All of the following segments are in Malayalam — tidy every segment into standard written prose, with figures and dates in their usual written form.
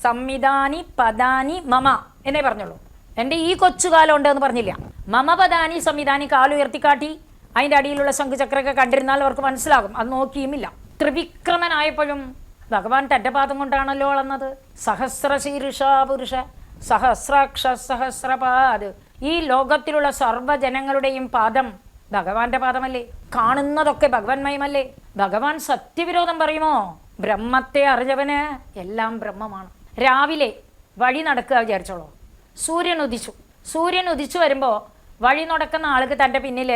സംവിധാനി പദാനി മമ എന്നേ പറഞ്ഞുള്ളൂ. എൻ്റെ ഈ കൊച്ചുകാലം ഉണ്ട് എന്ന് പറഞ്ഞില്ല. മമ പദാനി സംവിധാനി കാലുയർത്തിക്കാട്ടി അതിൻ്റെ അടിയിലുള്ള ശംഖുചക്രമൊക്കെ കണ്ടിരുന്നാൽ അവർക്ക് മനസ്സിലാകും. അത് നോക്കിയുമില്ല. ത്രിവിക്രമനായപ്പോഴും ഭഗവാൻ തൻ്റെ പാദം കൊണ്ടാണല്ലോ അളന്നത്. സഹസ്രശീർഷ പുരുഷ സഹസ്രാക്ഷ സഹസ്രപാദ്. ഈ ലോകത്തിലുള്ള സർവ്വജനങ്ങളുടെയും പാദം ഭഗവാന്റെ പാദമല്ലേ? കാണുന്നതൊക്കെ ഭഗവന്മയമല്ലേ? ഭഗവാൻ സത്യവിരോധം പറയുമോ? ബ്രഹ്മത്തെ അറിഞ്ഞവന് എല്ലാം ബ്രഹ്മമാണ്. രാവിലെ വഴി നടക്കുക വിചാരിച്ചോളൂ. സൂര്യൻ ഉദിച്ചു വരുമ്പോൾ വഴി നടക്കുന്ന ആൾക്ക് തൻ്റെ പിന്നിൽ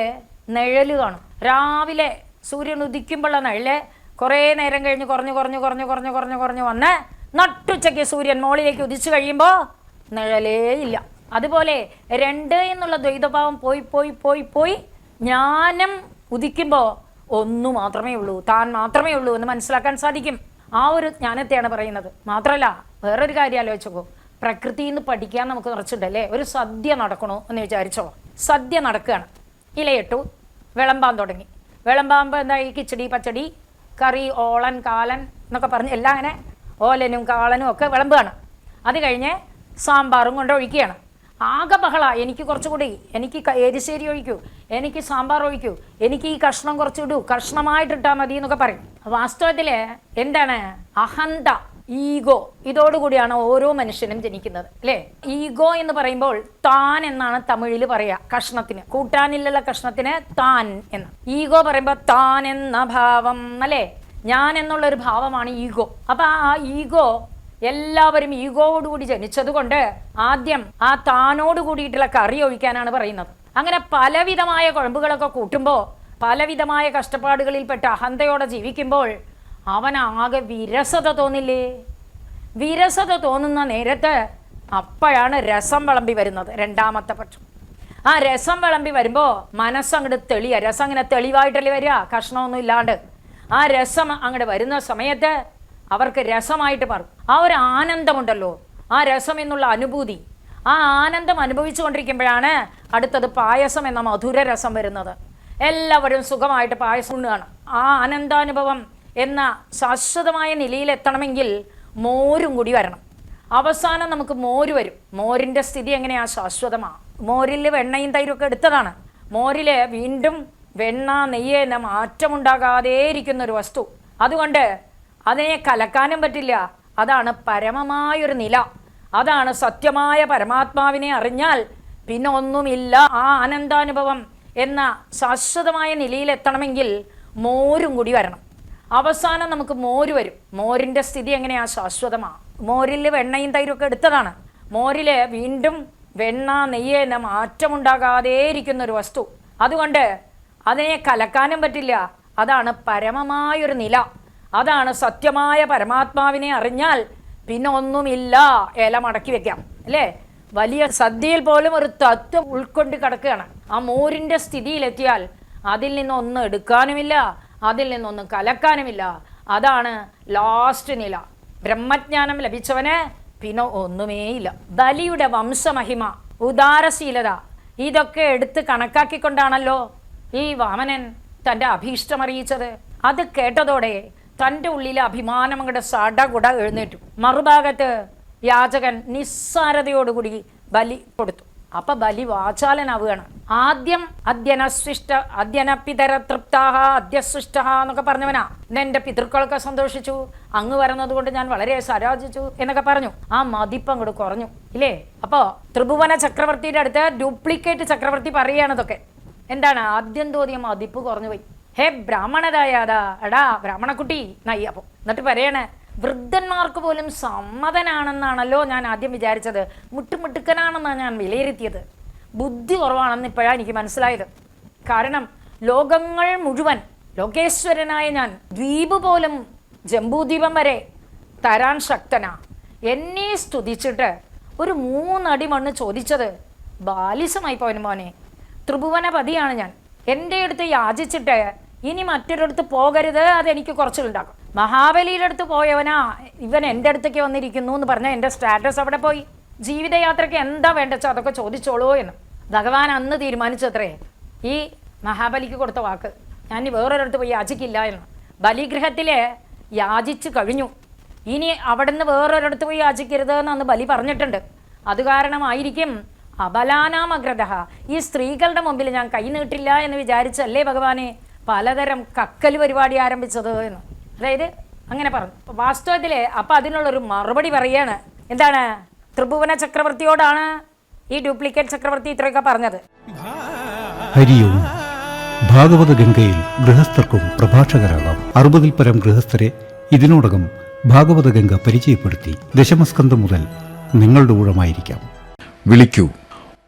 നിഴല് കാണും. രാവിലെ സൂര്യൻ ഉദിക്കുമ്പോഴുള്ള നിഴല് കുറേ നേരം കഴിഞ്ഞ് കുറഞ്ഞു വന്ന് നട്ടുച്ചയ്ക്ക് സൂര്യൻ മോളിലേക്ക് ഉദിച്ചു കഴിയുമ്പോൾ നിഴലേ ഇല്ല. അതുപോലെ രണ്ട് എന്നുള്ള ദ്വൈതഭാവം പോയി ജ്ഞാനം ഉദിക്കുമ്പോൾ ഒന്നു മാത്രമേ ഉള്ളൂ, താൻ മാത്രമേ ഉള്ളൂ എന്ന് മനസ്സിലാക്കാൻ സാധിക്കും. ആ ഒരു ജ്ഞാനത്തെയാണ് പറയുന്നത്. മാത്രമല്ല വേറൊരു കാര്യം ആലോചിച്ചോക്കൂ. പ്രകൃതിയിൽ നിന്ന് പഠിക്കാൻ നമുക്ക് നിറച്ചിട്ടല്ലേ. ഒരു സദ്യ നടക്കണോ എന്ന് വിചാരിച്ചോ. സദ്യ നടക്കുകയാണ്. ഇലയിട്ടു, വിളമ്പാൻ തുടങ്ങി. വിളമ്പാകുമ്പോൾ എന്താ, ഈ കിച്ചടി പച്ചടി കറി ഓളൻ കാലൻ എന്നൊക്കെ പറഞ്ഞ് എല്ലാം അങ്ങനെ ഓലനും കാളനും ഒക്കെ വിളമ്പുകയാണ്. അത് കഴിഞ്ഞ് സാമ്പാറും കൊണ്ട് ഒഴിക്കുകയാണ്. ആകെ ബഹള. എനിക്ക് കുറച്ചുകൂടി, എനിക്ക് എരിശ്ശേരി ഒഴിക്കൂ, എനിക്ക് സാമ്പാർ ഒഴിക്കൂ, എനിക്ക് ഈ കഷ്ണം കുറച്ചിടൂ, കഷ്ണമായിട്ടിട്ടാൽ മതി എന്നൊക്കെ പറയും. വാസ്തവത്തിൽ എന്താണ്? അഹന്ത, ഈഗോ. ഇതോടുകൂടിയാണ് ഓരോ മനുഷ്യനും ജനിക്കുന്നത് അല്ലേ? ഈഗോ എന്ന് പറയുമ്പോൾ താൻ എന്നാണ് തമിഴിൽ പറയാ. കഷ്ണത്തിന്, കൂട്ടാനിലുള്ള കഷ്ണത്തിന് താൻ എന്ന്. ഈഗോ പറയുമ്പോൾ താൻ എന്ന ഭാവം അല്ലേ? ഞാൻ എന്നുള്ളൊരു ഭാവമാണ് ഈഗോ. അപ്പൊ ആ ഈഗോ, എല്ലാവരും ഈഗോയോടുകൂടി ജനിച്ചത് കൊണ്ട് ആദ്യം ആ താനോട് കൂടിയിട്ടുള്ള കറി ഒഴിക്കാനാണ് പറയുന്നത്. അങ്ങനെ പലവിധമായ കുഴമ്പുകളൊക്കെ കൂട്ടുമ്പോൾ, പലവിധമായ കഷ്ടപ്പാടുകളിൽപ്പെട്ട് അഹന്തയോടെ ജീവിക്കുമ്പോൾ അവനാകെ വിരസത തോന്നില്ലേ? വിരസത തോന്നുന്ന നേരത്ത് അപ്പോഴാണ് രസം വിളമ്പി വരുന്നത്, രണ്ടാമത്തെ പക്ഷം. ആ രസം വിളമ്പി വരുമ്പോൾ മനസ്സങ്ങോട്ട് തെളിയ. രസം അങ്ങനെ തെളിവായിട്ടല്ലേ വരിക, കഷ്ണമൊന്നും ഇല്ലാണ്ട്. ആ രസം അങ്ങോട്ട് വരുന്ന സമയത്ത് അവർക്ക് രസമായിട്ട് പറയും. ആ ഒരു ആനന്ദമുണ്ടല്ലോ, ആ രസം എന്നുള്ള അനുഭൂതി, ആ ആനന്ദം അനുഭവിച്ചു കൊണ്ടിരിക്കുമ്പോഴാണ് അടുത്തത് പായസം എന്ന മധുര രസം വരുന്നത്. എല്ലാവരും സുഖമായിട്ട് പായസം ഉണ്ണുകയാണ്. ആ ആനന്ദാനുഭവം എന്ന ശാശ്വതമായ നിലയിലെത്തണമെങ്കിൽ മോരും കൂടി വരണം. അവസാനം നമുക്ക് മോര് വരും. മോരിൻ്റെ സ്ഥിതി എങ്ങനെയാ? ശാശ്വതമാണ്. മോരിൽ വെണ്ണയും തൈരൊക്കെ എടുത്തതാണ്. മോരിൽ വീണ്ടും വെണ്ണ നെയ്യ് എന്ന മാറ്റമുണ്ടാകാതെ ഇരിക്കുന്നൊരു വസ്തു. അതുകൊണ്ട് അതിനെ കലക്കാനും പറ്റില്ല. അതാണ് പരമമായൊരു നില. അതാണ് സത്യമായ പരമാത്മാവിനെ അറിഞ്ഞാൽ പിന്നെ ഒന്നുമില്ല. ആ ആനന്ദാനുഭവം എന്ന ശാശ്വതമായ നിലയിലെത്തണമെങ്കിൽ മോരും കൂടി വരണം. അവസാനം നമുക്ക് മോര് വരും. മോരിൻ്റെ സ്ഥിതി എങ്ങനെയാ? ശാശ്വതമാണ്. മോരിൽ വെണ്ണയും തൈരൊക്കെ എടുത്തതാണ്. മോരിൽ വീണ്ടും വെണ്ണ നെയ്യ് എന്ന മാറ്റമുണ്ടാകാതെ ഇരിക്കുന്നൊരു വസ്തു. അതുകൊണ്ട് അതിനെ കലക്കാനും പറ്റില്ല. അതാണ് പരമമായൊരു നില. അതാണ് സത്യമായ പരമാത്മാവിനെ അറിഞ്ഞാൽ പിന്നെ ഒന്നുമില്ല. ഇല മടക്കി വെക്കാം അല്ലേ? വലിയ സദ്യയിൽ പോലും ഒരു തത്വം ഉൾക്കൊണ്ട് കിടക്കുകയാണ്. ആ മോരിൻ്റെ സ്ഥിതിയിലെത്തിയാൽ അതിൽ നിന്നൊന്നും എടുക്കാനുമില്ല, അതിൽ നിന്നൊന്നും കലക്കാനുമില്ല. അതാണ് ലാസ്റ്റ് നില. ബ്രഹ്മജ്ഞാനം ലഭിച്ചവന് പിന്നെ ഒന്നുമേയില്ല. ബലിയുടെ വംശമഹിമ, ഉദാരശീലത, ഇതൊക്കെ എടുത്ത് കണക്കാക്കിക്കൊണ്ടാണല്ലോ ഈ വാമനൻ തൻ്റെ അഭീഷ്ടമറിയിച്ചത്. അത് കേട്ടതോടെ തൻ്റെ ഉള്ളിലെ അഭിമാനം അങ്ങോട്ട് സടകുട എഴുന്നേറ്റു. മറുഭാഗത്ത് യാചകൻ നിസ്സാരതയോടുകൂടി ബലി കൊടുത്തു. അപ്പൊ ബലി വാചാലനാവുകയാണ്. ആദ്യം അദ്യനപിതര തൃപ്താഹ അദ്യസൃഷ്ട എന്നൊക്കെ പറഞ്ഞവനാ. എൻ്റെ പിതൃക്കളൊക്കെ സന്തോഷിച്ചു, അങ്ങ് വരുന്നത് കൊണ്ട് ഞാൻ വളരെ സരാജിച്ചു എന്നൊക്കെ പറഞ്ഞു. ആ മതിപ്പ് അങ്ങോട്ട് കുറഞ്ഞു ഇല്ലേ? അപ്പോ ത്രിഭുവന ചക്രവർത്തിയുടെ അടുത്ത് ഡ്യൂപ്ലിക്കേറ്റ് ചക്രവർത്തി പറയുകയാണ് ഇതൊക്കെ. എന്താണ്? ആദ്യം തോന്നിയ മതിപ്പ് കുറഞ്ഞു പോയി. ഹേ ബ്രാഹ്മണതായാതാ, എടാ ബ്രാഹ്മണക്കുട്ടി നയ്യ. അപ്പോൾ എന്നിട്ട് പറയണേ, വൃദ്ധന്മാർക്ക് പോലും സമ്മതനാണെന്നാണല്ലോ ഞാൻ ആദ്യം വിചാരിച്ചത്. മുട്ടുമുട്ടുക്കനാണെന്നാണ് ഞാൻ വിലയിരുത്തിയത്. ബുദ്ധി കുറവാണെന്ന് ഇപ്പോഴാണ് എനിക്ക് മനസ്സിലായത്. കാരണം ലോകങ്ങൾ മുഴുവൻ ലോകേശ്വരനായ ഞാൻ ദ്വീപ് പോലും ജംബൂദ്വീപം വരെ തരാൻ ശക്തനാ. എന്നെ സ്തുതിച്ചിട്ട് ഒരു 3 അടി മണ്ണ് ചോദിച്ചത് ബാലിസമായി പോയന് മോനെ. ത്രിഭുവനപതിയാണ് ഞാൻ. എൻ്റെ അടുത്ത് യാചിച്ചിട്ട് ഇനി മറ്റൊരിടത്ത് പോകരുത്, അതെനിക്ക് കുറച്ചുണ്ടാക്കും. മഹാബലിയുടെ അടുത്ത് പോയവനാ ഇവൻ എൻ്റെ അടുത്തേക്ക് വന്നിരിക്കുന്നു എന്ന് പറഞ്ഞാൽ എൻ്റെ സ്റ്റാറ്റസ് അവിടെ പോയി. ജീവിതയാത്രയ്ക്ക് എന്താ വേണ്ടച്ചാൽ അതൊക്കെ ചോദിച്ചോളൂ എന്ന് ഭഗവാൻ അന്ന് തീരുമാനിച്ചത്രേ. ഈ മഹാബലിക്ക് കൊടുത്ത വാക്ക്, ഞാൻ വേറൊരിടത്ത് പോയി യാചിക്കില്ല എന്ന്. ബലിഗ്രഹത്തിൽ യാചിച്ചു കഴിഞ്ഞു. ഇനി അവിടുന്ന് വേറൊരിടത്ത് പോയി യാചിക്കരുത് എന്ന് ബലി പറഞ്ഞിട്ടുണ്ട്. അത് കാരണമായിരിക്കും അബലാനാമഗ്രത, ഈ സ്ത്രീകളുടെ മുമ്പിൽ ഞാൻ കൈ നീട്ടില്ല എന്ന് വിചാരിച്ചല്ലേ ഭഗവാനെ പലതരം കക്കൽ പരിപാടി ആരംഭിച്ചത് എന്ന്. അതായത് അങ്ങനെ പറഞ്ഞു. വാസ്തവത്തിൽ അപ്പം അതിനുള്ളൊരു മറുപടി പറയാണ്. എന്താണ്? ത്രിഭുവന ചക്രവർത്തിയോടാണ് ഈ ഡ്യൂപ്ലിക്കേറ്റ് ചക്രവർത്തി ഇത്രയൊക്കെ പറഞ്ഞത്. ഹരിയും ഭാഗവത ഗംഗയിൽ ഗൃഹസ്ഥർക്കും പ്രഭാഷകരാകാം. 60-ൽ പരം ഗൃഹസ്ഥരെ ഇതിനോടകം ഭാഗവത ഗംഗ പരിചയപ്പെടുത്തി. ദശമസ്കന്ധം മുതൽ നിങ്ങളുടെ ഊഴമായിരിക്കാം. വിളിക്കൂ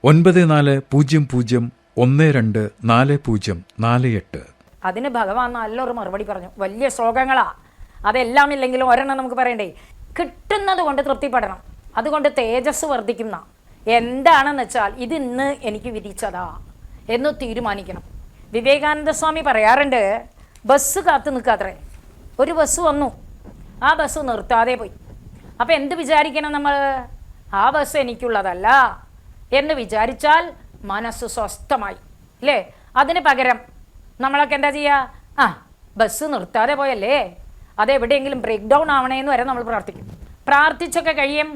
9400124048. അതിന് ഭഗവാൻ നല്ലൊരു മറുപടി പറഞ്ഞു. വലിയ ശ്ലോകങ്ങളാ, അതെല്ലാം ഇല്ലെങ്കിലും ഒരെണ്ണം നമുക്ക് പറയണ്ടേ. കിട്ടുന്നത് കൊണ്ട് തൃപ്തിപ്പെടണം, അതുകൊണ്ട് തേജസ് വർദ്ധിക്കുന്ന എന്താണെന്ന് വെച്ചാൽ ഇത് ഇന്ന് എനിക്ക് വിധിച്ചതാ എന്ന് തീരുമാനിക്കണം. വിവേകാനന്ദ സ്വാമി പറയാറുണ്ട്, ബസ് കാത്തു നിൽക്കാത്രേ. ഒരു ബസ് വന്നു, ആ ബസ് നിർത്താതെ പോയി. അപ്പം എന്ത് വിചാരിക്കണം നമ്മൾ? ആ ബസ് എനിക്കുള്ളതല്ല എന്ന് വിചാരിച്ചാൽ മനസ്സ് സ്വസ്ഥമായി അല്ലേ? അതിന് പകരം നമ്മളൊക്കെ എന്താ ചെയ്യുക? ആ, ബസ് നിർത്താതെ പോയല്ലേ, അതെവിടെയെങ്കിലും ബ്രേക്ക് ഡൗൺ ആവണേന്ന് വരെ നമ്മൾ പ്രാർത്ഥിക്കും. പ്രാർത്ഥിച്ചൊക്കെ കഴിയും.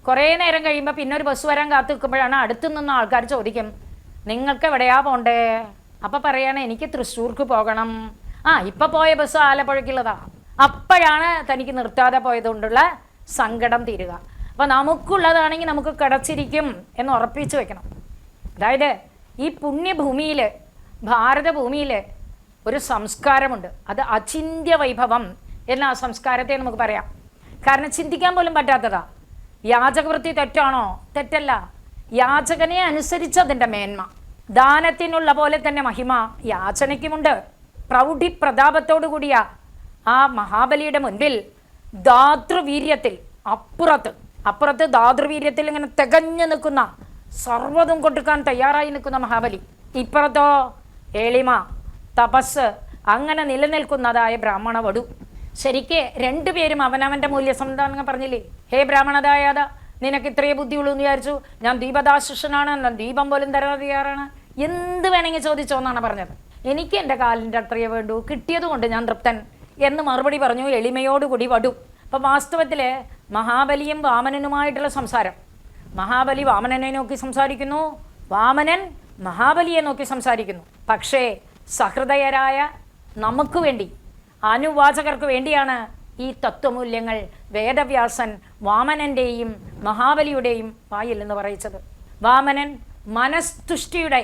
കുറേ നേരം കഴിയുമ്പോൾ പിന്നെ ഒരു ബസ് വരാൻ കാത്തു നിൽക്കുമ്പോഴാണ് അടുത്തു നിന്ന് ആൾക്കാർ ചോദിക്കും, നിങ്ങൾക്ക് എവിടെയാ പോണ്ടേ? അപ്പം പറയാണ്, എനിക്ക് തൃശ്ശൂർക്ക് പോകണം. ആ, ഇപ്പം പോയ ബസ് ആലപ്പുഴയ്ക്കുള്ളതാ. അപ്പോഴാണ് തനിക്ക് നിർത്താതെ പോയതുകൊണ്ടുള്ള സങ്കടം തീരുക. അപ്പം നമുക്കുള്ളതാണെങ്കിൽ നമുക്ക് കിടച്ചിരിക്കും എന്ന് ഉറപ്പിച്ച് വെക്കണം. അതായത് ഈ പുണ്യഭൂമിയിൽ, ഭാരതഭൂമിയിൽ ഒരു സംസ്കാരമുണ്ട്. അത് അചിന്ത്യ വൈഭവം എന്ന ആ സംസ്കാരത്തെ നമുക്ക് പറയാം. കാരണം ചിന്തിക്കാൻ പോലും പറ്റാത്തതാ. യാചകവൃത്തി തെറ്റാണോ? തെറ്റല്ല. യാചകനെ അനുസരിച്ചതിൻ്റെ മേന്മ. ദാനത്തിനുള്ള പോലെ തന്നെ മഹിമ യാചനയ്ക്കുമുണ്ട്. പ്രൗഢി പ്രതാപത്തോടു കൂടിയ ആ മഹാബലിയുടെ മുൻപിൽ ദാതൃവീര്യത്തിൽ അപ്പുറത്ത് ദാതൃവീര്യത്തിൽ ഇങ്ങനെ തികഞ്ഞു നിൽക്കുന്ന, സർവ്വതും കൊടുക്കാൻ തയ്യാറായി നിൽക്കുന്ന മഹാബലി. ഇപ്പുറത്തോ എളിമ, തപസ് അങ്ങനെ നിലനിൽക്കുന്നതായ ബ്രാഹ്മണ വടു. ശരിക്ക് രണ്ടുപേരും അവനവൻ്റെ മൂല്യസംധാനം പറഞ്ഞില്ലേ? ഹേ ബ്രാഹ്മണതായാത, നിനക്ക് ഇത്രയേ ബുദ്ധിയുള്ളൂ എന്ന് വിചാരിച്ചു? ഞാൻ ദീപദാശിഷ്യനാണ്, ഞാൻ ദീപം പോലും തരാൻ തയ്യാറാണ്, എന്ത് വേണമെങ്കിൽ ചോദിച്ചോ എന്നാണ് പറഞ്ഞത്. എനിക്ക് എൻ്റെ കാലിൻ്റെ അത്രയേ വേണ്ടൂ, കിട്ടിയതുകൊണ്ട് ഞാൻ തൃപ്തൻ എന്ന് മറുപടി പറഞ്ഞു എളിമയോടുകൂടി വടു. അപ്പം വാസ്തവത്തിൽ മഹാബലിയും വാമനനുമായിട്ടുള്ള സംസാരം, മഹാബലി വാമനനെ നോക്കി സംസാരിക്കുന്നു, വാമനൻ മഹാബലിയെ നോക്കി സംസാരിക്കുന്നു. പക്ഷേ സഹൃദയരായ നമുക്ക് വേണ്ടി, അനുവാചകർക്ക് വേണ്ടിയാണ് ഈ തത്വമൂല്യങ്ങൾ വേദവ്യാസൻ വാമനൻ്റെയും മഹാബലിയുടെയും വായിൽ എന്ന് പറയിച്ചത്. വാമനൻ മനസ്തുഷ്ടിയുടെ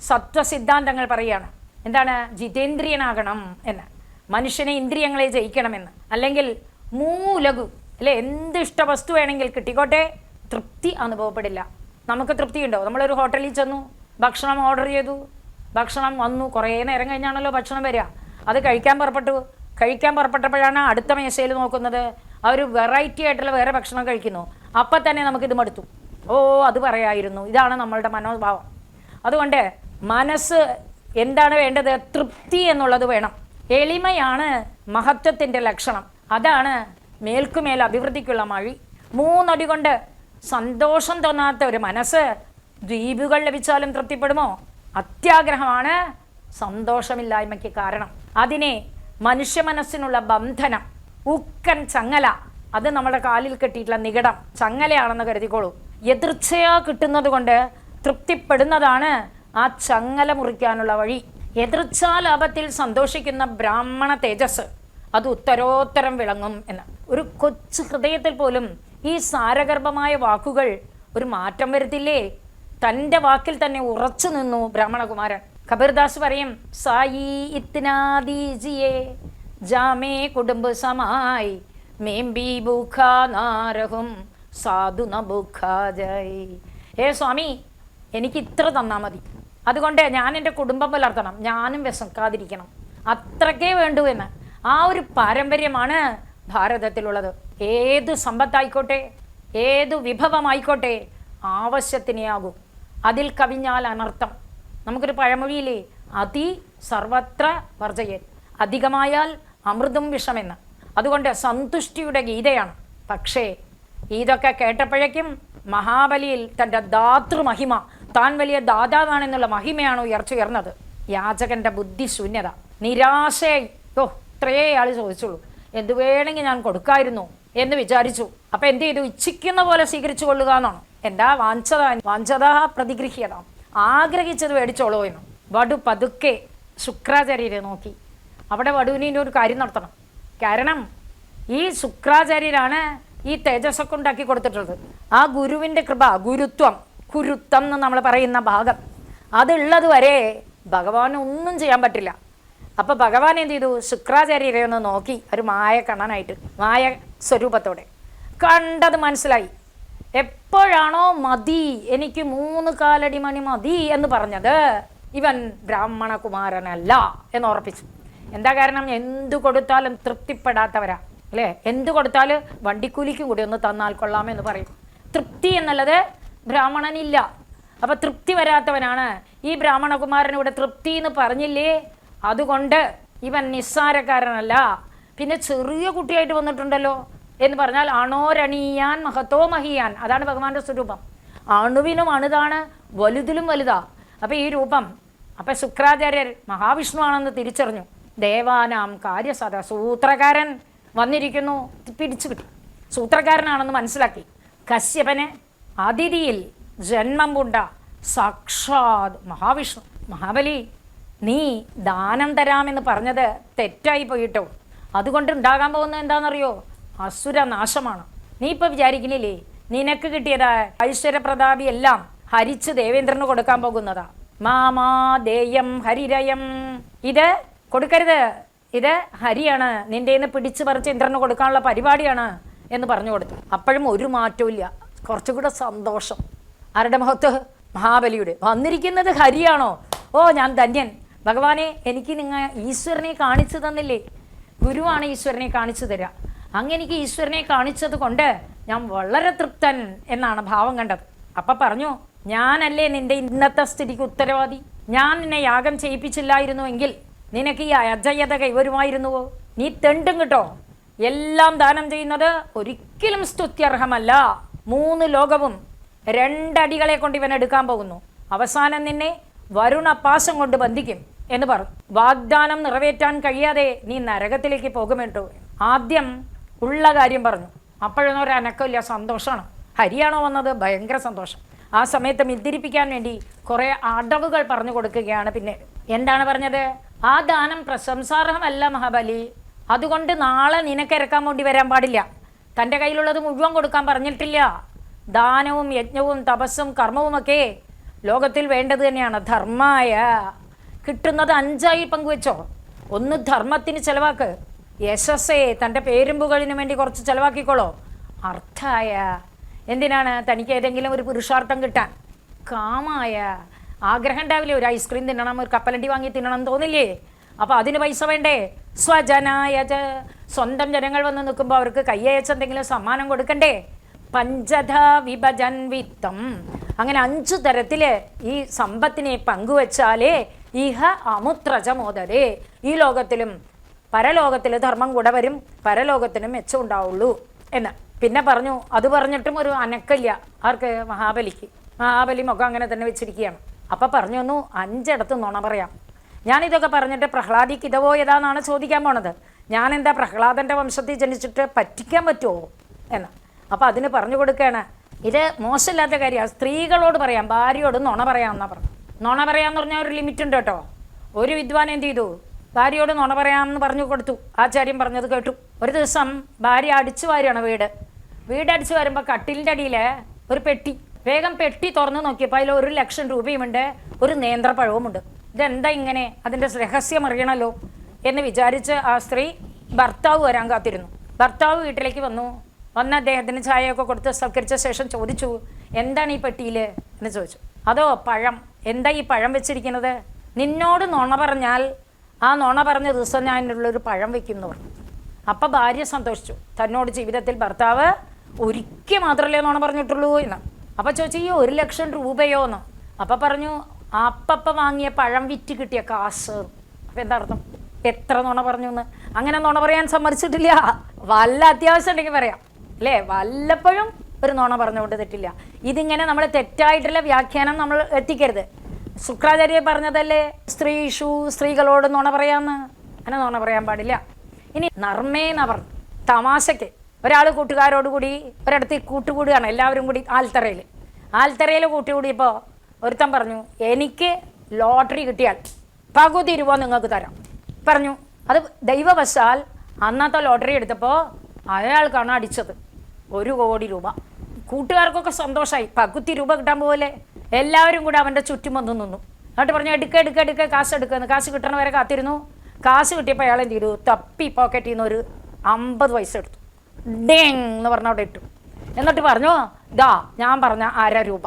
സത്വസിദ്ധാന്തങ്ങൾ പറയുകയാണ്. എന്താണ്? ജിതേന്ദ്രിയനാകണം എന്ന്, മനുഷ്യനെ ഇന്ദ്രിയങ്ങളെ ജയിക്കണമെന്ന്. അല്ലെങ്കിൽ മൂലകു അല്ലെ, എന്ത് ഇഷ്ട വസ്തു വേണമെങ്കിൽ കിട്ടിക്കോട്ടെ, തൃപ്തി അനുഭവപ്പെടില്ല. നമുക്ക് തൃപ്തിയുണ്ടോ? നമ്മളൊരു ഹോട്ടലിൽ ചെന്നു, ഭക്ഷണം ഓർഡർ ചെയ്തു, ഭക്ഷണം വന്നു, കുറേ നേരം കഴിഞ്ഞാണല്ലോ ഭക്ഷണം വരിക. അത് കഴിക്കാൻ പുറപ്പെട്ടപ്പോഴാണ് അടുത്ത മേശയിൽ നോക്കുന്നത്, അവർ വെറൈറ്റി ആയിട്ടുള്ള വേറെ ഭക്ഷണം കഴിക്കുന്നു. അപ്പം തന്നെ നമുക്കിത് മടുത്തു. ഓ, അത് പറയായിരുന്നു. ഇതാണ് നമ്മളുടെ മനോഭാവം. അതുകൊണ്ട് മനസ്സ് എന്താണ് വേണ്ടത്? തൃപ്തി എന്നുള്ളത് വേണം. എളിമയാണ് മഹത്വത്തിൻ്റെ ലക്ഷണം. അതാണ് മേൽക്കുമേൽ അഭിവൃദ്ധിക്കുള്ള വഴി. 3 അടി കൊണ്ട് സന്തോഷം തോന്നാത്ത ഒരു മനസ്സ് ദ്വീപുകൾ ലഭിച്ചാലും തൃപ്തിപ്പെടുമോ? അത്യാഗ്രഹമാണ് സന്തോഷമില്ലായ്മയ്ക്ക് കാരണം. അതിനെ മനുഷ്യ മനസ്സിനുള്ള ബന്ധനം, ഉക്കൻ ചങ്ങല, അത് നമ്മുടെ കാലിൽ കെട്ടിയിട്ടുള്ള നികടം ചങ്ങലയാണെന്ന് കരുതിക്കോളൂ. എതിർച്ചയാ കിട്ടുന്നത് കൊണ്ട് തൃപ്തിപ്പെടുന്നതാണ് ആ ചങ്ങല മുറിക്കാനുള്ള വഴി. എതിർച്ചാലാഭത്തിൽ സന്തോഷിക്കുന്ന ബ്രാഹ്മണ തേജസ് അത് ഉത്തരോത്തരം വിളങ്ങും എന്ന്. ഒരു കൊച്ചു ഹൃദയത്തിൽ പോലും ഈ സാരഗർഭമായ വാക്കുകൾ ഒരു മാറ്റം വരുത്തില്ലേ? തൻ്റെ വാക്കിൽ തന്നെ ഉറച്ചു നിന്നു ബ്രാഹ്മണകുമാരൻ. കബീർദാസ് പറയും, സായി ഇത്നാ ദീജിയേ ജാമേ കുടുംബ സമായി മേംബി ഭൂഖാ നാരഹും സാധു ന ഭൂഖാ ജയ്. സ്വാമി, എനിക്ക് ഇത്ര തന്നാൽ മതി, അതുകൊണ്ട് ഞാൻ എൻ്റെ കുടുംബം പുലർത്തണം, ഞാനും വിശക്കാതിരിക്കണം, അത്രക്കേ വേണ്ടൂ എന്ന്. ആ ഒരു പാരമ്പര്യമാണ് ഭാരതത്തിലുള്ളത്. ഏതു സമ്പത്തായിക്കോട്ടെ, ഏതു വിഭവമായിക്കോട്ടെ, ആവശ്യത്തിനേ ആകൂ. അതിൽ കവിഞ്ഞാൽ അനർത്ഥം. നമുക്കൊരു പഴമൊഴിയില്ലേ, അതി സർവത്ര വർജയൻ, അധികമായാൽ അമൃതും വിഷമെന്ന്. അതുകൊണ്ട് സന്തുഷ്ടിയുടെ ഗീതയാണ്. പക്ഷേ ഇതൊക്കെ കേട്ടപ്പോഴേക്കും മഹാബലിയിൽ തൻ്റെ ദാതൃമഹിമ, താൻ വലിയ ദാതാവാണെന്നുള്ള മഹിമയാണ് ഉയർന്നത്. യാചകൻ്റെ ബുദ്ധിശൂന്യത, നിരാശയായി, ഇത്രയേ ആൾ ചോദിച്ചുള്ളൂ, എന്തു വേണമെങ്കിൽ ഞാൻ കൊടുക്കായിരുന്നു എന്ന് വിചാരിച്ചു. അപ്പം എന്ത് ചെയ്തു? ഇച്ഛിക്കുന്ന പോലെ സ്വീകരിച്ചു കൊള്ളുക എന്നാണ്. എന്താ വാഞ്ചത പ്രതിഗൃഹ്യത, ആഗ്രഹിച്ചത് മേടിച്ചോളൂ എന്ന്. വടു പതുക്കെ ശുക്രാചാര്യരെ നോക്കി. അവിടെ വടുവിന് ഒരു കാര്യം നടത്തണം. കാരണം ഈ ശുക്രാചാര്യരാണ് ഈ തേജസ്സൊക്കെ ഉണ്ടാക്കി കൊടുത്തിട്ടുള്ളത്. ആ ഗുരുവിൻ്റെ കൃപ, കുരുത്വം എന്ന് നമ്മൾ പറയുന്ന ഭാഗം, അതുള്ളത് വരെ ഭഗവാൻ ഒന്നും ചെയ്യാൻ പറ്റില്ല. അപ്പം ഭഗവാൻ എന്ത് ചെയ്തു? ശുക്രാചാര്യരെ ഒന്ന് നോക്കി, ഒരു മായ കണ്ണനായിട്ട്, മായ സ്വരൂപത്തോടെ കണ്ടത് മനസ്സിലായി. എപ്പോഴാണോ മതി, എനിക്ക് 3 കാലടി മണി മതി എന്ന് പറഞ്ഞത്, ഇവൻ ബ്രാഹ്മണ കുമാരനല്ല എന്ന് ഉറപ്പിച്ചു. എന്താ കാരണം? എന്തു കൊടുത്താലും തൃപ്തിപ്പെടാത്തവരാ അല്ലേ? എന്തു കൊടുത്താൽ വണ്ടിക്കൂലിക്കും കൂടി ഒന്ന് തന്നാൽ കൊള്ളാമെന്ന് പറയും. തൃപ്തി എന്നുള്ളത് ബ്രാഹ്മണനില്ല. അപ്പം തൃപ്തി വരാത്തവനാണ് ഈ ബ്രാഹ്മണകുമാരനിവിടെ. തൃപ്തി എന്ന് പറഞ്ഞില്ലേ, അതുകൊണ്ട് ഇവൻ നിസ്സാരക്കാരനല്ല. പിന്നെ ചെറിയ കുട്ടിയായിട്ട് വന്നിട്ടുണ്ടല്ലോ എന്ന് പറഞ്ഞാൽ അണോരണീയാൻ മഹത്തോ മഹിയാൻ, അതാണ് ഭഗവാന്റെ സ്വരൂപം. അണുവിനും അണുതാണ്, വലുതിലും വലുതാ. അപ്പം ഈ രൂപം, അപ്പം ശുക്രാചാര്യർ മഹാവിഷ്ണു ആണെന്ന് തിരിച്ചറിഞ്ഞു. ദേവാനാം കാര്യസാധ, സൂത്രകാരൻ വന്നിരിക്കുന്നു, പിടിച്ചു കിട്ടി. സൂത്രകാരനാണെന്ന് മനസ്സിലാക്കി. കശ്യപന് അതിഥിയിൽ ജന്മം കൊണ്ട സാക്ഷാത് മഹാവിഷ്ണു. മഹാബലി, നീ ദാനം തരാമെന്ന് പറഞ്ഞത് തെറ്റായി പോയിട്ടോ. അതുകൊണ്ട് ഉണ്ടാകാൻ പോകുന്നത് എന്താണെന്നറിയോ? അസുരനാശമാണ്. നീ ഇപ്പം വിചാരിക്കുന്നില്ലേ നിനക്ക് കിട്ടിയതാ ഐശ്വര്യപ്രതാപി എല്ലാം ഹരിച്ച് ദേവേന്ദ്രന് കൊടുക്കാൻ പോകുന്നതാ. മാമാ ദേയം ഹരിരയം, ഇത് കൊടുക്കരുത്, ഇത് ഹരിയാണ്, നിന്റെ നിന്ന് പിടിച്ചു പറിച്ച് ഇന്ദ്രന് കൊടുക്കാനുള്ള പരിപാടിയാണ് എന്ന് പറഞ്ഞു കൊടുത്തു. അപ്പോഴും ഒരു മാറ്റവും ഇല്ല. കുറച്ചുകൂടെ സന്തോഷം. ആരുടെ മുഖത്ത്? മഹാബലിയുടെ. വന്നിരിക്കുന്നത് ഹരിയാണോ? ഓ, ഞാൻ ധന്യൻ. ഭഗവാനെ, എനിക്ക് നിങ്ങൾ ഈശ്വരനെ കാണിച്ചു തന്നില്ലേ? ഗുരുവാണ് ഈശ്വരനെ കാണിച്ചു തരിക. അങ്ങെനിക്ക് ഈശ്വരനെ കാണിച്ചത് കൊണ്ട് ഞാൻ വളരെ തൃപ്തൻ എന്നാണ് ഭാവം കണ്ടത്. അപ്പം പറഞ്ഞു, ഞാനല്ലേ നിന്റെ ഇന്നത്തെ സ്ഥിതിക്ക് ഉത്തരവാദി. ഞാൻ നിന്നെ യാഗം ചെയ്യിപ്പിച്ചില്ലായിരുന്നുവെങ്കിൽ നിനക്ക് ഈ അജയത കൈവരുമായിരുന്നുവോ? നീ തെണ്ടും കിട്ടോ. എല്ലാം ദാനം ചെയ്യുന്നത് ഒരിക്കലും സ്തുത്യർഹമല്ല. 3 ലോകവും 2 അടികളെ കൊണ്ട് ഇവൻ എടുക്കാൻ പോകുന്നു. അവസാനം നിന്നെ വരുണപാശം കൊണ്ട് ബന്ധിക്കും എന്ന് പറഞ്ഞു. വാഗ്ദാനം നിറവേറ്റാൻ കഴിയാതെ നീ നരകത്തിലേക്ക് പോകുമെട്ടോ. ആദ്യം ഉള്ള കാര്യം പറഞ്ഞു. അപ്പോഴൊന്നും ഒരു അനക്കമില്ല, സന്തോഷമാണ്. ഹരിയാണോ വന്നത്? ഭയങ്കര സന്തോഷം. ആ സമയത്ത് മിന്തിരിപ്പിക്കാൻ വേണ്ടി കുറേ അടവുകൾ പറഞ്ഞു കൊടുക്കുകയാണ്. പിന്നെ എന്താണ് പറഞ്ഞത്? ആ ദാനം പ്രശംസാർഹമല്ല മഹാബലി. അതുകൊണ്ട് നാളെ നിനക്ക് ഇറക്കാൻ വേണ്ടി വരാൻ പാടില്ല. തൻ്റെ കയ്യിലുള്ളത് മുഴുവൻ കൊടുക്കാൻ പറഞ്ഞിട്ടില്ല. ദാനവും യജ്ഞവും തപസ്സും കർമ്മവുമൊക്കെ ലോകത്തിൽ വേണ്ടത് തന്നെയാണ്. ധർമ്മായ കിട്ടുന്നത് 5ആയി പങ്കുവെച്ചോ. 1 ധർമ്മത്തിന് ചിലവാക്ക്, യശസ്സേ തൻ്റെ പേരും പുകഴിനും വേണ്ടി കുറച്ച് ചിലവാക്കിക്കോളോ. അർത്ഥായ, എന്തിനാണ്? തനിക്ക് ഏതെങ്കിലും ഒരു പുരുഷാർത്ഥം കിട്ടാൻ. കാമായ, ആഗ്രഹം ഉണ്ടാവില്ലേ? ഒരു ഐസ്ക്രീം തിന്നണം, ഒരു കപ്പലണ്ടി വാങ്ങി തിന്നണം തോന്നില്ലേ? അപ്പോൾ അതിന് പൈസ വേണ്ടേ? സ്വജനായ, സ്വന്തം ജനങ്ങൾ വന്ന് നിൽക്കുമ്പോൾ അവർക്ക് കയ്യയച്ച് എന്തെങ്കിലും സമ്മാനം കൊടുക്കണ്ടേ? പഞ്ചധ വിഭജൻ വിത്തം, അങ്ങനെ 5 തരത്തിൽ ഈ സമ്പത്തിനെ പങ്കുവച്ചാലേ ഇഹ അമുത്രജ മോദരേ, ഈ ലോകത്തിലും പരലോകത്തിൽ ധർമ്മം കൂടെ വരും, പരലോകത്തിനും മെച്ചം ഉണ്ടാവുള്ളൂ എന്ന്. പിന്നെ പറഞ്ഞു. അത് പറഞ്ഞിട്ടും ഒരു അനക്കല്ല ആർക്ക്? മഹാബലിക്ക്. മഹാബലി മുഖം അങ്ങനെ തന്നെ വെച്ചിരിക്കുകയാണ്. അപ്പം പറഞ്ഞു വന്നു, 5 ഇടത്ത് നുണ പറയാം. ഞാനിതൊക്കെ പറഞ്ഞിട്ട് പ്രഹ്ലാദിക്ക് ഇതവോ ഏതാണെന്നാണ് ചോദിക്കാൻ പോണത്. ഞാൻ എന്താ പ്രഹ്ലാദൻ്റെ വംശത്തിൽ ജനിച്ചിട്ട് പറ്റിക്കാൻ പറ്റുമോ എന്ന്. അപ്പം അതിന് പറഞ്ഞു കൊടുക്കുകയാണ്, ഇത് മോശമില്ലാത്ത കാര്യമാണ്. സ്ത്രീകളോട് പറയാം, ഭാര്യയോട് നുണ പറയാമെന്നാണ് പറഞ്ഞു. നുണ പറയാമെന്ന് പറഞ്ഞാൽ ഒരു ലിമിറ്റ് ഉണ്ട് കേട്ടോ. ഒരു വിദ്വാൻ എന്ത് ചെയ്തു? ഭാര്യയോട് നുണ പറയാമെന്ന് പറഞ്ഞു കൊടുത്തു. ആചാര്യം പറഞ്ഞത് കേട്ടു. ഒരു ദിവസം ഭാര്യ അടിച്ചു വാരുകയാണ് വീട് അടിച്ചു വരുമ്പോൾ കട്ടിലിൻ്റെ അടിയിൽ ഒരു പെട്ടി. വേഗം പെട്ടി തുറന്ന് നോക്കിയപ്പോൾ അതിൽ 1 ലക്ഷം രൂപയുമുണ്ട്, ഒരു നേന്ത്രപ്പഴവുമുണ്ട്. ഇതെന്താ ഇങ്ങനെ? അതിൻ്റെ രഹസ്യം അറിയണമല്ലോ എന്ന് വിചാരിച്ച് ആ സ്ത്രീ ഭർത്താവ് വരാൻ കാത്തിരുന്നു. ഭർത്താവ് വീട്ടിലേക്ക് വന്ന് അദ്ദേഹത്തിന് ചായയൊക്കെ കൊടുത്ത് സൽക്കരിച്ച ശേഷം ചോദിച്ചു, എന്താണ് ഈ പെട്ടിയിൽ എന്ന് ചോദിച്ചു. അതോ പഴം. എന്താ ഈ പഴം വെച്ചിരിക്കുന്നത്? നിന്നോട് നുണ പറഞ്ഞാൽ ആ നുണ പറഞ്ഞ ദിവസം ഞാൻ ഉള്ളൊരു പഴം വെക്കുന്നു പറഞ്ഞു. അപ്പം ഭാര്യ സന്തോഷിച്ചു. തന്നോട് ജീവിതത്തിൽ ഭർത്താവ് ഒരിക്കൽ മാത്രമല്ലേ നുണ പറഞ്ഞിട്ടുള്ളൂ എന്ന്. അപ്പം ചോദിച്ചു, ഈ 1 ലക്ഷം രൂപയോ എന്ന്. അപ്പം പറഞ്ഞു, അപ്പപ്പം വാങ്ങിയ പഴം വിറ്റ് കിട്ടിയ കാശ്. അപ്പം എന്താ അർത്ഥം? എത്ര നുണ പറഞ്ഞു എന്ന്. അങ്ങനെ നുണ പറയാൻ സമ്മതിച്ചിട്ടില്ല. വല്ല അത്യാവശ്യം ഉണ്ടെങ്കിൽ പറയാം അല്ലേ? വല്ലപ്പോഴും ഒരു നുണ പറഞ്ഞുകൊണ്ട് തെറ്റില്ല. ഇതിങ്ങനെ നമ്മൾ തെറ്റായിട്ടുള്ള വ്യാഖ്യാനം നമ്മൾ എത്തിക്കരുത്. ശുക്രാചാര്യ പറഞ്ഞതല്ലേ സ്ത്രീകളോട് നുണ പറയാമെന്ന്. അങ്ങനെ നുണ പറയാൻ പാടില്ല. ഇനി നർമ്മേന്ന് പറഞ്ഞു, തമാശയ്ക്ക് ഒരാൾ കൂട്ടുകാരോടുകൂടി ഒരിടത്ത് കൂട്ടുകൂടുകയാണ്, എല്ലാവരും കൂടി ആൽത്തറയിൽ കൂട്ടുകൂടിയപ്പോൾ ഒരുത്തൻ പറഞ്ഞു, എനിക്ക് ലോട്ടറി കിട്ടിയാൽ പകുതി രൂപ നിങ്ങൾക്ക് തരാം പറഞ്ഞു. അത് ദൈവവശാൽ അന്നത്തെ ലോട്ടറി എടുത്തപ്പോൾ അയാൾക്കാണ് അടിച്ചത് 1 കോടി രൂപ. കൂട്ടുകാർക്കൊക്കെ സന്തോഷമായി, പകുതി രൂപ കിട്ടാൻ പോലെ. എല്ലാവരും കൂടെ അവൻ്റെ ചുറ്റും വന്ന് നിന്നു. എന്നിട്ട് പറഞ്ഞു, എടുക്ക കാശ് എടുക്കുന്നു. കാശ് കിട്ടണ വരെ കാത്തിരുന്നു. കാശ് കിട്ടിയപ്പോൾ അയാൾ എന്ത് ചെയ്തു, തപ്പി പോക്കറ്റിൽ നിന്ന് ഒരു 50 പൈസ എടുത്തു. ഡേങ് എന്ന് പറഞ്ഞ അവിടെ ഇട്ടു. എന്നിട്ട് പറഞ്ഞു, ദാ ഞാൻ പറഞ്ഞ 1/2 രൂപ,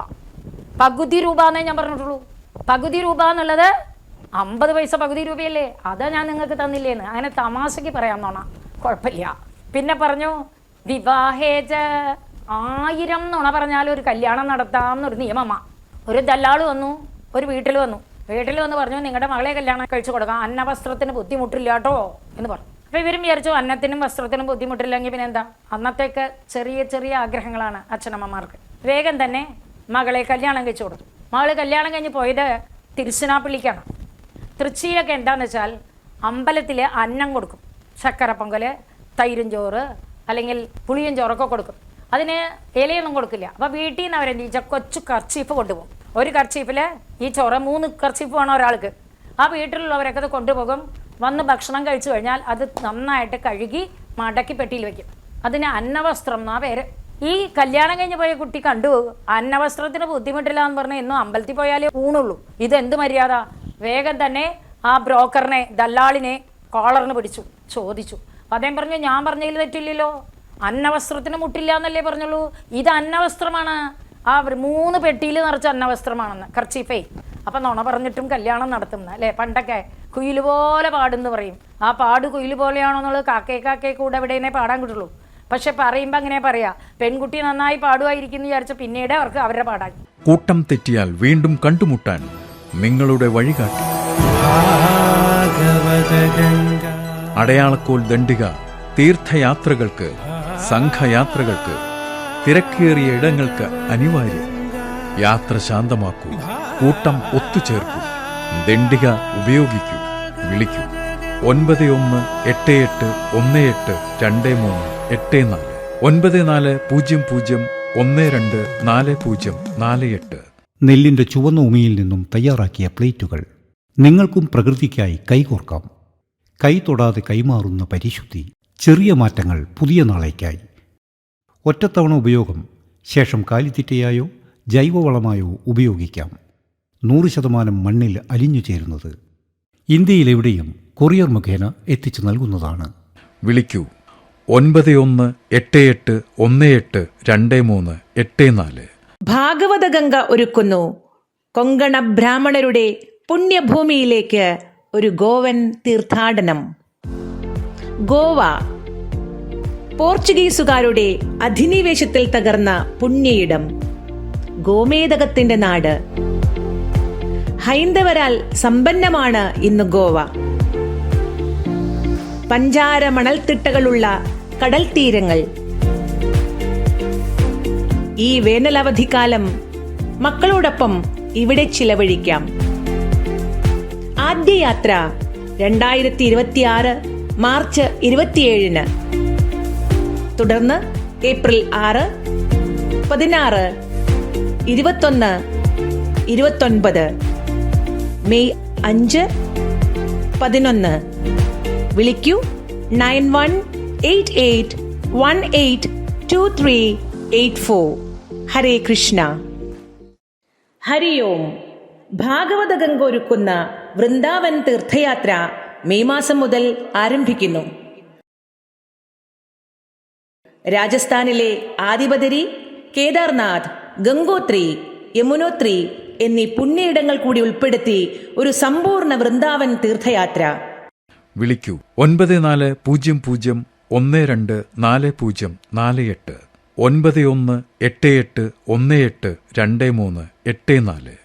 പകുതി രൂപ എന്നേ ഞാൻ പറഞ്ഞിട്ടുള്ളൂ. പകുതി രൂപ എന്നുള്ളത് 50 പൈസ പകുതി രൂപയല്ലേ, അതാ ഞാൻ നിങ്ങൾക്ക് തന്നില്ലേന്ന്. അങ്ങനെ തമാശയ്ക്ക് പറയാമെന്നോണ, കുഴപ്പമില്ല. പിന്നെ പറഞ്ഞു, വിവാഹേജ 1000 നുണ പറഞ്ഞാൽ ഒരു കല്യാണം നടത്താമെന്നൊരു നിയമമാണ്. ഒരു ദല്ലാള് വന്നു, ഒരു വീട്ടിൽ വന്നു പറഞ്ഞു, നിങ്ങളുടെ മകളെ കല്യാണം കഴിച്ചു കൊടുക്കാം, അന്നവസ്ത്രത്തിന് ബുദ്ധിമുട്ടില്ല കേട്ടോ എന്ന് പറഞ്ഞു. അപ്പോൾ ഇവരും വിചാരിച്ചു അന്നത്തിനും വസ്ത്രത്തിനും ബുദ്ധിമുട്ടില്ലെങ്കിൽ പിന്നെ എന്താ, അന്നത്തേക്ക് ചെറിയ ചെറിയ ആഗ്രഹങ്ങളാണ് അച്ഛനമ്മമാർക്ക്. വേഗം തന്നെ മകളെ കല്യാണം കഴിച്ചു കൊടുത്തു. മകൾ കല്യാണം കഴിഞ്ഞ് പോയത് തിരുച്ചിനാപ്പള്ളിക്കാണ്. തൃശ്ശിയിലൊക്കെ എന്താണെന്ന് വെച്ചാൽ അമ്പലത്തിൽ അന്നം കൊടുക്കും, ശർക്കര പൊങ്കൽ, തൈരും ചോറ് അല്ലെങ്കിൽ പുളിയും ചോറൊക്കെ കൊടുക്കും. അതിന് ഇലയൊന്നും കൊടുക്കില്ല. അപ്പോൾ വീട്ടിൽ നിന്ന് അവരെന്ത് ചെയ്യിച്ചാൽ കൊച്ചു കർച്ചീഫ് കൊണ്ടുപോകും. ഒരു കർച്ചീഫിൽ ഈ ചോറ് 3 കർച്ചീഫ് വേണം ഒരാൾക്ക്. ആ വീട്ടിലുള്ളവരൊക്കെ അത് കൊണ്ടുപോകും. വന്ന് ഭക്ഷണം കഴിച്ചു കഴിഞ്ഞാൽ അത് നന്നായിട്ട് കഴുകി മടക്കി പെട്ടിയിൽ വയ്ക്കും. അതിന് അന്നവസ്ത്രം എന്നാ പേര്. ഈ കല്യാണം കഴിഞ്ഞ് പോയ കുട്ടി കണ്ടു, അന്നവസ്ത്രത്തിന് ബുദ്ധിമുട്ടില്ല എന്ന് പറഞ്ഞാൽ എന്നും അമ്പലത്തിൽ പോയാലേ ഊണുള്ളൂ. ഇതെന്ത് മര്യാദ? വേഗം തന്നെ ആ ബ്രോക്കറിനെ, ദല്ലാളിനെ കോളറിന് പിടിച്ചു, ചോദിച്ചു. അപ്പം അദ്ദേഹം പറഞ്ഞു, ഞാൻ പറഞ്ഞതിൽ തെറ്റില്ലല്ലോ, അന്നവസ്ത്രത്തിന് മുട്ടില്ല എന്നല്ലേ പറഞ്ഞുള്ളൂ, ഇത് അന്നവസ്ത്രമാണ്, ആ 3 പെട്ടിയിൽ നിറച്ച അന്നവസ്ത്രമാണെന്ന്, കർച്ചീഫേ. അപ്പം നുണ പറഞ്ഞിട്ടും കല്യാണം നടത്തുന്ന അല്ലേ. പണ്ടൊക്കെ കുയിൽ പോലെ പാടെന്ന് പറയും. ആ പാട് കുയിൽ പോലെയാണോ എന്നുള്ളത് കാക്കേ കൂടെ എവിടെയേ പാടാൻ കിട്ടുള്ളൂ. പക്ഷെ പറയുമ്പോൾ അങ്ങനെ പറയാ, പെൺകുട്ടി നന്നായി പാടുമായിരിക്കും വിചാരിച്ച പിന്നീട് അവർക്ക് അവരുടെ പാടാൻ. കൂട്ടം തെറ്റിയാൽ വീണ്ടും കണ്ടുമുട്ടാൻ നിങ്ങളുടെ വഴികാട്ടി അടയാളക്കോൽ ദണ്ഡിക തീർത്ഥയാത്രകൾക്ക്, സംഘയാത്രകൾക്ക്, തിരക്കേറിയ ഇടങ്ങൾക്ക് അനിവാര്യം. യാത്ര ശാന്തമാക്കൂ, കൂട്ടം ഒത്തുചേർക്കൂ, ദണ്ഡിക ഉപയോഗിക്കൂ. വിളിക്കൂ 9188182384 9400124048. നെല്ലിന്റെ ചുവന്ന ഉമിയിൽ നിന്നും തയ്യാറാക്കിയ പ്ലേറ്റുകൾ. നിങ്ങൾക്കും പ്രകൃതിക്കായി കൈകോർക്കാം. കൈ തൊടാതെ കൈമാറുന്ന പരിശുദ്ധി. ചെറിയ മാറ്റങ്ങൾ പുതിയ നാളേക്കായി. ഒറ്റത്തവണ ഉപയോഗം, ശേഷം കാലിത്തീറ്റയായോ ജൈവവളമായോ ഉപയോഗിക്കാം. 100% മണ്ണിൽ അലിഞ്ഞു ചേരുന്നത്. ഇന്ത്യയിലെവിടെയും കൊറിയർ മുഖേന എത്തിച്ചു നൽകുന്നതാണ്. വിളിക്കൂ 9188182384. ഭാഗവതഗംഗ ഒരുക്കുന്നു കൊങ്കണ ബ്രാഹ്മണരുടെ പുണ്യഭൂമിയിലേക്ക് ഒരു ഗോവൻ തീർത്ഥാടനം. ഗോവ പോർച്ചുഗീസുകാരുടെ അധിനിവേശത്തിൽ തകർന്ന പുണ്യയിടം, ഗോമേതകത്തിന്റെ നാട്. ഹൈന്ദവരാൽ സമ്പന്നമാണ് ഇന്ന് ഗോവ. പഞ്ചാര മണൽത്തിട്ടകളുള്ള കടൽ തീരങ്ങൾ. ഈ വേനലവധിക്കാലം മക്കളോടൊപ്പം ഇവിടെ ചിലവഴിക്കാം. ആദ്യ യാത്ര 2026 മാർച്ച് 27-ന്. തുടർന്ന് ഏപ്രിൽ 6, 16, 21, 29, മെയ് 5, 11. വിളിക്കൂ 9188182384. ഹരേ കൃഷ്ണ. ഹരി ഓം. ഭാഗവതഗംഗ ഒരുക്കുന്ന വൃന്ദാവൻ തീർത്ഥയാത്ര മെയ് മാസം മുതൽ ആരംഭിക്കുന്നു. രാജസ്ഥാനിലെ ആദിബദരി, കേദാർനാഥ്, ഗംഗോത്രി, യമുനോത്രി എന്നീ പുണ്യയിടങ്ങൾ കൂടി ഉൾപ്പെടുത്തി ഒരു സമ്പൂർണ്ണ വൃന്ദാവൻ തീർത്ഥയാത്ര. വിളിക്കൂ 9400124048. 9188182384.